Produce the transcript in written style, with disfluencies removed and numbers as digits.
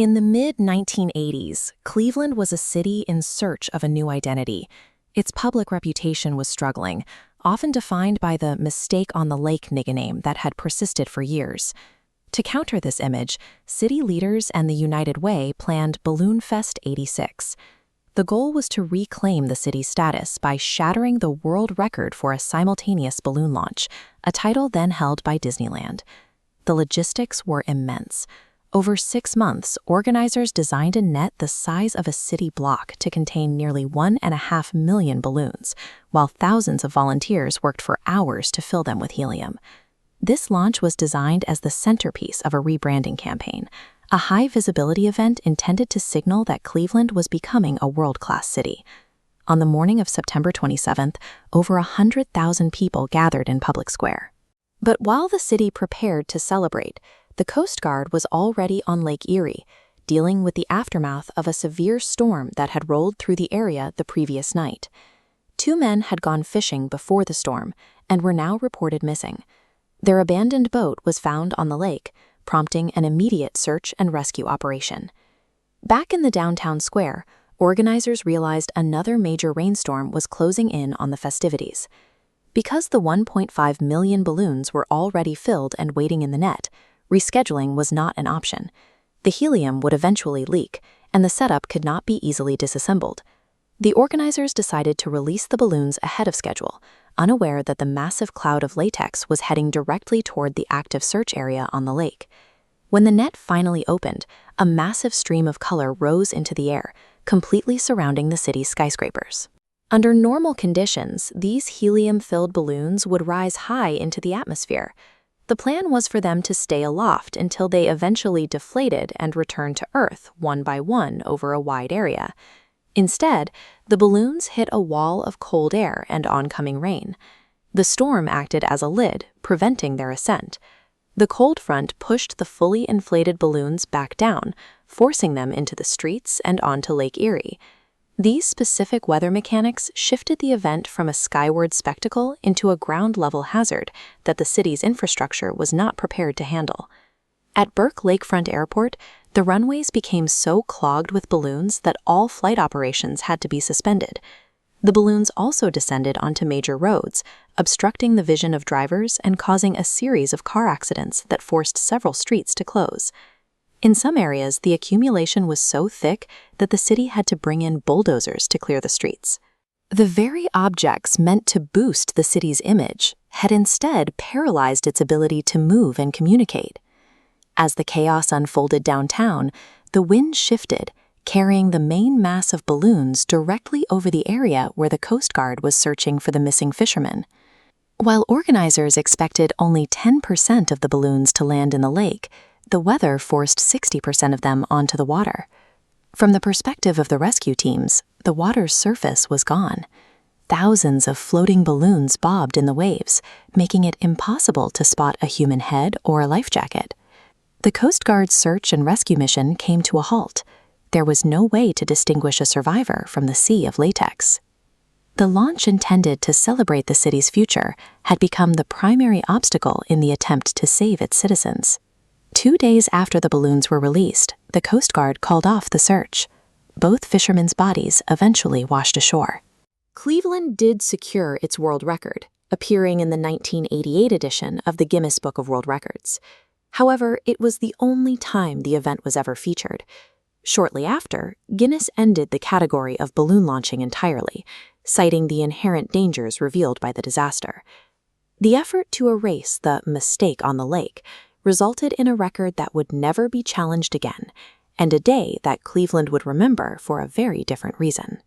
In the mid-1980s, Cleveland was a city in search of a new identity. Its public reputation was struggling, often defined by the "mistake on the lake" nickname that had persisted for years. To counter this image, city leaders and the United Way planned Balloonfest '86. The goal was to reclaim the city's status by shattering the world record for a simultaneous balloon launch, a title then held by Disneyland. The logistics were immense. Over 6 months, organizers designed a net the size of a city block to contain nearly 1.5 million balloons, while thousands of volunteers worked for hours to fill them with helium. This launch was designed as the centerpiece of a rebranding campaign, a high-visibility event intended to signal that Cleveland was becoming a world-class city. On the morning of September 27th, over 100,000 people gathered in Public Square. But while the city prepared to celebrate, the Coast Guard was already on Lake Erie, dealing with the aftermath of a severe storm that had rolled through the area the previous night. 2 men had gone fishing before the storm and were now reported missing. Their abandoned boat was found on the lake, prompting an immediate search and rescue operation. Back in the downtown square, organizers realized another major rainstorm was closing in on the festivities. Because the 1.5 million balloons were already filled and waiting in the net, rescheduling was not an option. The helium would eventually leak, and the setup could not be easily disassembled. The organizers decided to release the balloons ahead of schedule, unaware that the massive cloud of latex was heading directly toward the active search area on the lake. When the net finally opened, a massive stream of color rose into the air, completely surrounding the city's skyscrapers. Under normal conditions, these helium-filled balloons would rise high into the atmosphere. The plan was for them to stay aloft until they eventually deflated and returned to Earth one by one over a wide area. Instead, the balloons hit a wall of cold air and oncoming rain. The storm acted as a lid, preventing their ascent. The cold front pushed the fully inflated balloons back down, forcing them into the streets and onto Lake Erie. These specific weather mechanics shifted the event from a skyward spectacle into a ground-level hazard that the city's infrastructure was not prepared to handle. At Burke Lakefront Airport, the runways became so clogged with balloons that all flight operations had to be suspended. The balloons also descended onto major roads, obstructing the vision of drivers and causing a series of car accidents that forced several streets to close. In some areas, the accumulation was so thick that the city had to bring in bulldozers to clear the streets. The very objects meant to boost the city's image had instead paralyzed its ability to move and communicate. As the chaos unfolded downtown, the wind shifted, carrying the main mass of balloons directly over the area where the Coast Guard was searching for the missing fishermen. While organizers expected only 10% of the balloons to land in the lake, the weather forced 60% of them onto the water. From the perspective of the rescue teams, the water's surface was gone. Thousands of floating balloons bobbed in the waves, making it impossible to spot a human head or a life jacket. The Coast Guard's search and rescue mission came to a halt. There was no way to distinguish a survivor from the sea of latex. The launch intended to celebrate the city's future had become the primary obstacle in the attempt to save its citizens. 2 days after the balloons were released, the Coast Guard called off the search. Both fishermen's bodies eventually washed ashore. Cleveland did secure its world record, appearing in the 1988 edition of the Guinness Book of World Records. However, it was the only time the event was ever featured. Shortly after, Guinness ended the category of balloon launching entirely, citing the inherent dangers revealed by the disaster. The effort to erase the "mistake on the lake" resulted in a record that would never be challenged again, and a day that Cleveland would remember for a very different reason.